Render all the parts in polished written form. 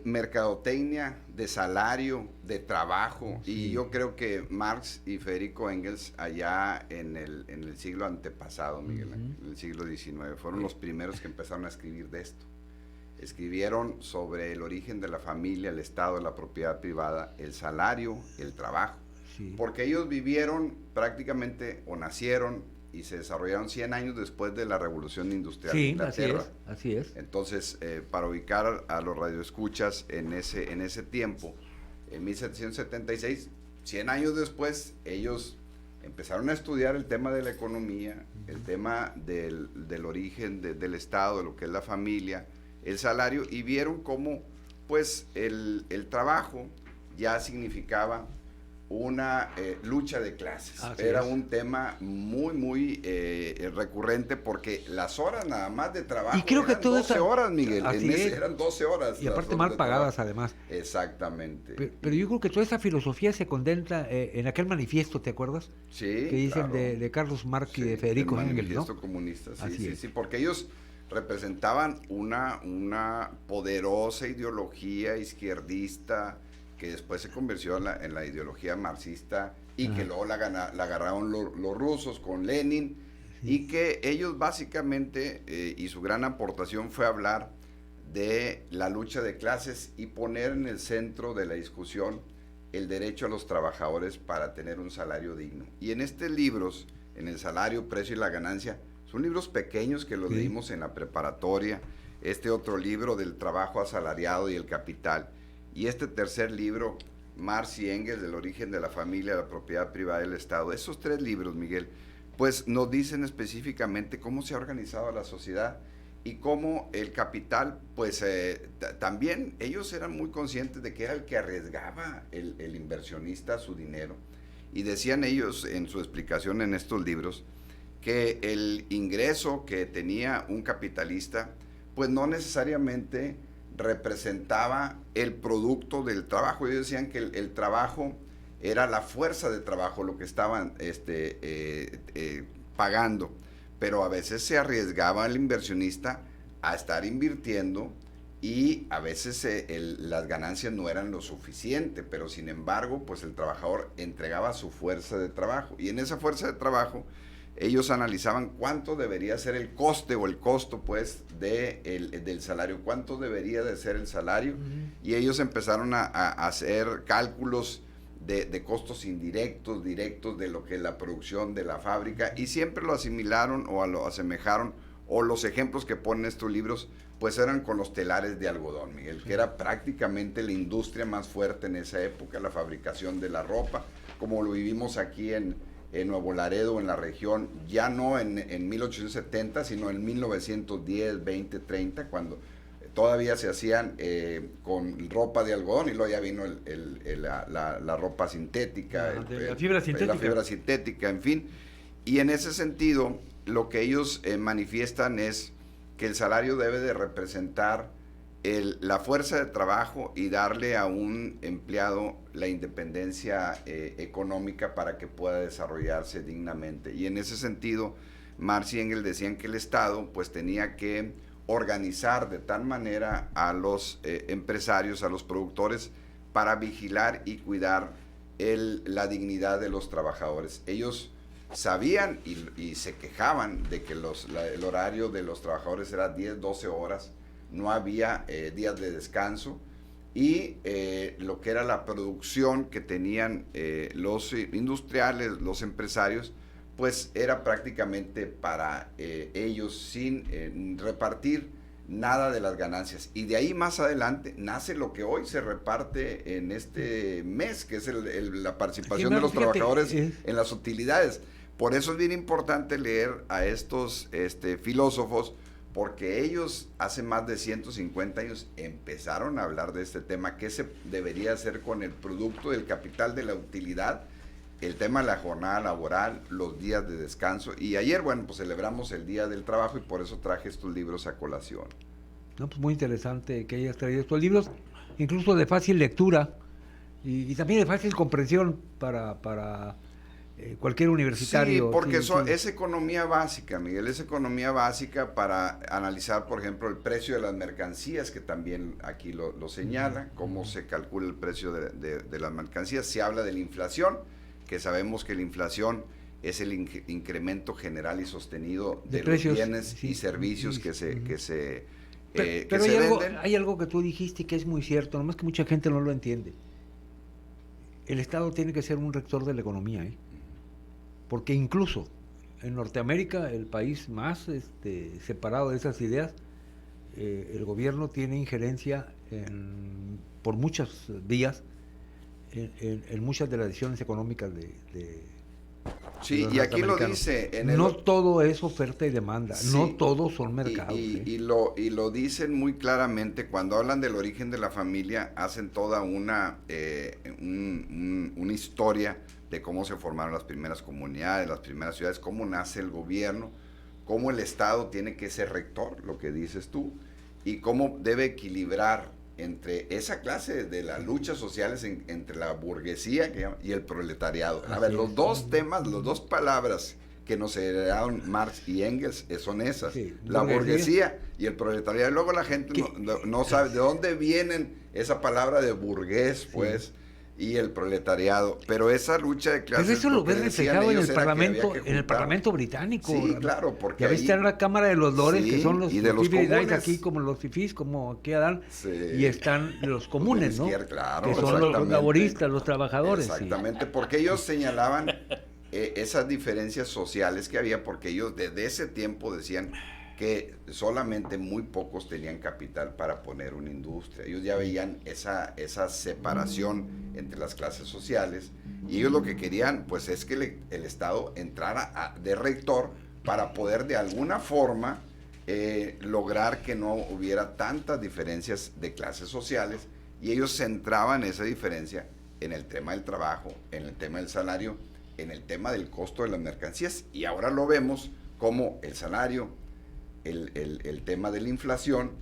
mercadotecnia, de salario, de trabajo. Sí. Y yo creo que Marx y Federico Engels allá en el siglo antepasado, Miguel, en el siglo XIX, fueron los primeros que empezaron a escribir de esto. Escribieron sobre el origen de la familia, el Estado, la propiedad privada, el salario, el trabajo. Sí. Porque ellos vivieron prácticamente, o nacieron y se desarrollaron 100 años después de la Revolución Industrial de Sí, Inglaterra. así es. Entonces, para ubicar a los radioescuchas en ese tiempo, en 1776, 100 años después, ellos empezaron a estudiar el tema de la economía, el tema del origen del Estado, de lo que es la familia, el salario, y vieron cómo pues el trabajo ya significaba una lucha de clases. Así Era es. un tema muy recurrente, porque las horas nada más de trabajo Y creo que eran toda 12 esa- horas, Miguel. así es. Eran 12 horas. Y las aparte horas mal de pagadas trabajo. además. Exactamente. Pero yo creo que toda esa filosofía se condensa en aquel manifiesto, ¿te acuerdas? Sí, Que dicen claro. de Carlos Marx y Sí, de Federico el Engels, ¿no? manifiesto comunista, sí, Así sí, es. sí, porque ellos representaban una poderosa ideología izquierdista que después se convirtió en la ideología marxista, y que luego la agarraron los rusos con Lenin, y que ellos básicamente, y su gran aportación fue hablar de la lucha de clases y poner en el centro de la discusión el derecho a los trabajadores para tener un salario digno. Y en estos libros, en El salario, precio y la ganancia, son libros pequeños que los leímos en la preparatoria. Este otro libro del trabajo asalariado y el capital. Y este tercer libro, Marx y Engels, del origen de la familia, la propiedad privada del Estado. Esos tres libros, Miguel, pues nos dicen específicamente cómo se ha organizado la sociedad y cómo el capital, pues también ellos eran muy conscientes de que era el que arriesgaba el inversionista su dinero. Y decían ellos en su explicación en estos libros que el ingreso que tenía un capitalista, pues no necesariamente representaba el producto del trabajo. Ellos decían que el trabajo era la fuerza de trabajo, lo que estaban pagando, pero a veces se arriesgaba el inversionista a estar invirtiendo, y a veces las ganancias no eran lo suficiente, pero sin embargo, pues el trabajador entregaba su fuerza de trabajo, y en esa fuerza de trabajo ellos analizaban cuánto debería ser el coste o el costo, pues, del salario, cuánto debería de ser el salario, y ellos empezaron a hacer cálculos de costos indirectos, directos, de lo que es la producción de la fábrica, y siempre lo asimilaron o lo asemejaron, o los ejemplos que ponen estos libros, pues eran con los telares de algodón, Miguel, que era prácticamente la industria más fuerte en esa época, la fabricación de la ropa, como lo vivimos aquí en Nuevo Laredo, en la región, ya no en 1870, sino en 1910, 20, 30, cuando todavía se hacían con ropa de algodón, y luego ya vino la ropa sintética, la fibra sintética. La fibra sintética, en fin. Y en ese sentido, lo que ellos manifiestan es que el salario debe de representar la fuerza de trabajo y darle a un empleado la independencia económica para que pueda desarrollarse dignamente. Y en ese sentido, Marx y Engels decían que el Estado pues tenía que organizar de tal manera a los empresarios, a los productores, para vigilar y cuidar la dignidad de los trabajadores. Ellos sabían y se quejaban de que el horario de los trabajadores era 10, 12 horas, no había días de descanso, y lo que era la producción que tenían los industriales, los empresarios, pues era prácticamente para ellos, sin repartir nada de las ganancias. Y de ahí más adelante nace lo que hoy se reparte en este mes, que es la participación de los trabajadores en las utilidades. Por eso es bien importante leer a estos filósofos, porque ellos hace más de 150 años empezaron a hablar de este tema, qué se debería hacer con el producto del capital de la utilidad, el tema de la jornada laboral, los días de descanso. Y ayer, bueno, pues celebramos el Día del Trabajo, y por eso traje estos libros a colación. No, pues muy interesante que hayas traído estos libros, incluso de fácil lectura y también de fácil comprensión para cualquier universitario. Sí, porque sí. es economía básica, Miguel, es economía básica para analizar, por ejemplo, el precio de las mercancías, que también aquí lo señala, cómo se calcula el precio de las mercancías. Se habla de la inflación, que sabemos que la inflación es el incremento general y sostenido de los bienes y servicios que se pero hay algo que tú dijiste que es muy cierto, nomás que mucha gente no lo entiende. El Estado tiene que ser un rector de la economía, porque incluso en Norteamérica, el país más separado de esas ideas, el gobierno tiene injerencia por muchas vías en muchas de las decisiones económicas de sí, y aquí lo dice. No todo es oferta y demanda, sí, no todos son mercados. Y lo dicen muy claramente cuando hablan del origen de la familia, hacen toda una historia de cómo se formaron las primeras comunidades, las primeras ciudades, cómo nace el gobierno, cómo el Estado tiene que ser rector, lo que dices tú, y cómo debe equilibrar entre esa clase de las luchas sociales entre la burguesía y el proletariado. A ver, los dos temas, las dos palabras que nos heredaron Marx y Engels son esas, sí, la burguesía y el proletariado. Y luego la gente no sabe de dónde vienen esa palabra de burgués, pues, sí, y el proletariado, pero esa lucha de clases... Pero eso lo ves reflejado en el Parlamento británico. Sí, claro, porque ya ves en la Cámara de los Lores, sí, que son los comunes, aquí, como los fifís, como aquí dan, sí, y están los comunes, ¿no? Claro, que son los laboristas, los trabajadores. Exactamente, sí, porque ellos señalaban esas diferencias sociales que había, porque ellos desde ese tiempo decían que solamente muy pocos tenían capital para poner una industria. Ellos ya veían esa separación entre las clases sociales, y ellos lo que querían pues es que el Estado entrara de rector para poder de alguna forma lograr que no hubiera tantas diferencias de clases sociales, y ellos centraban esa diferencia en el tema del trabajo, en el tema del salario, en el tema del costo de las mercancías, y ahora lo vemos como el salario, el tema de la inflación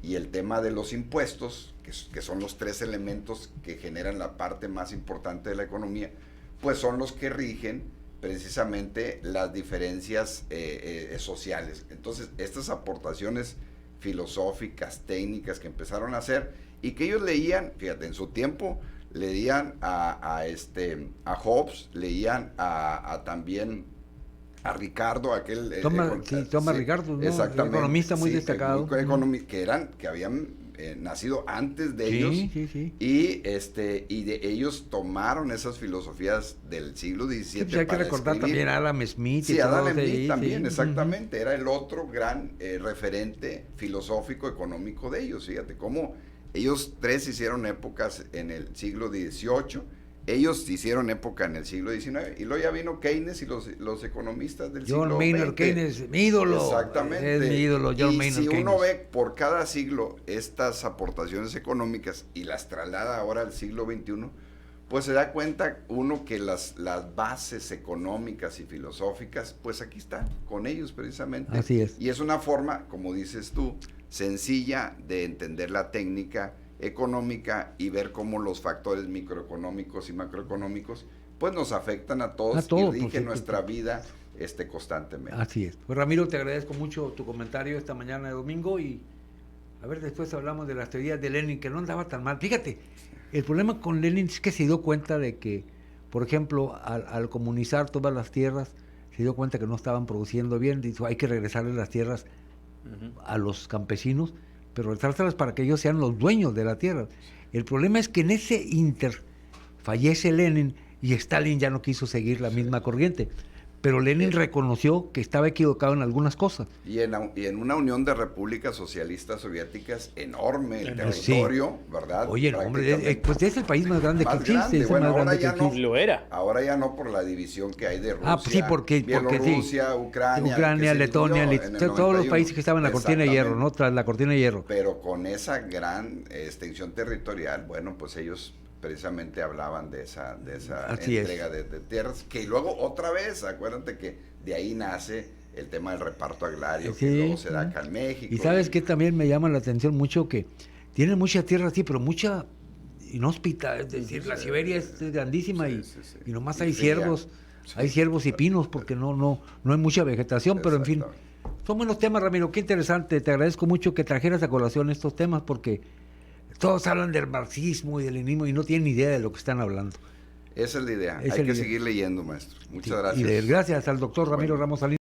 y el tema de los impuestos, que son los tres elementos que generan la parte más importante de la economía, pues son los que rigen precisamente las diferencias sociales. Entonces, estas aportaciones filosóficas, técnicas que empezaron a hacer y que ellos leían, fíjate, en su tiempo leían a Hobbes, leían también a Ricardo, aquel... Thomas Ricardo, ¿no? Exactamente. Economista muy destacado. Que habían nacido antes de ellos. Sí. Y de ellos tomaron esas filosofías del siglo XVII. Sí, pues hay que recordar también a Adam Smith. Sí, Adam Smith también, exactamente. Era el otro gran referente filosófico económico de ellos. Fíjate cómo ellos tres hicieron épocas en el siglo XVIII. Ellos hicieron época en el siglo XIX, y luego ya vino Keynes y los economistas del siglo XX. John Maynard Keynes, mi ídolo. Exactamente. Es mi ídolo, John Maynard Keynes. Si uno ve por cada siglo estas aportaciones económicas y las traslada ahora al siglo XXI, pues se da cuenta uno que las bases económicas y filosóficas, pues aquí están, con ellos precisamente. Así es. Y es una forma, como dices tú, sencilla de entender la técnica económica y ver cómo los factores microeconómicos y macroeconómicos pues nos afectan a todos y rigen nuestra vida constantemente. Así es. Pues Ramiro, te agradezco mucho tu comentario esta mañana de domingo, y a ver, después hablamos de las teorías de Lenin, que no andaba tan mal. Fíjate, el problema con Lenin es que se dio cuenta de que, por ejemplo, al comunizar todas las tierras, se dio cuenta que no estaban produciendo bien, dijo, hay que regresarle las tierras a los campesinos, pero regresárselas para que ellos sean los dueños de la tierra. El problema es que en ese inter fallece Lenin y Stalin ya no quiso seguir la misma corriente. Pero Lenin reconoció que estaba equivocado en algunas cosas. Y en una unión de repúblicas socialistas soviéticas enorme el territorio, sí, ¿verdad? Oye, hombre, pues es el país más grande que existe. Bueno, ahora ya no, lo era. Ahora ya no, por la división que hay de Rusia, sí, porque Bielorrusia, sí. Ucrania, Letonia, todos los países que estaban en la cortina de hierro, ¿no? Tras la cortina de hierro. Pero con esa gran extensión territorial, bueno, pues ellos precisamente hablaban de esa entrega de tierras, que luego otra vez, acuérdate que de ahí nace el tema del reparto agrario, que luego se da acá en México. Y sabes que también me llama la atención mucho que tienen mucha tierra, sí, pero mucha inhóspita, es decir, la Siberia es grandísima y nomás hay ciervos, Sí, hay ciervos y pinos porque no hay mucha vegetación, pero en fin, exactamente. son buenos temas, Ramiro, qué interesante. Te agradezco mucho que trajeras a colación estos temas porque todos hablan del marxismo y del leninismo y no tienen ni idea de lo que están hablando. Esa es la idea. Esa Hay es que la idea. seguir leyendo, maestro. Muchas Sí, gracias. Y gracias al doctor Ramiro Bueno. Ramos Salinas.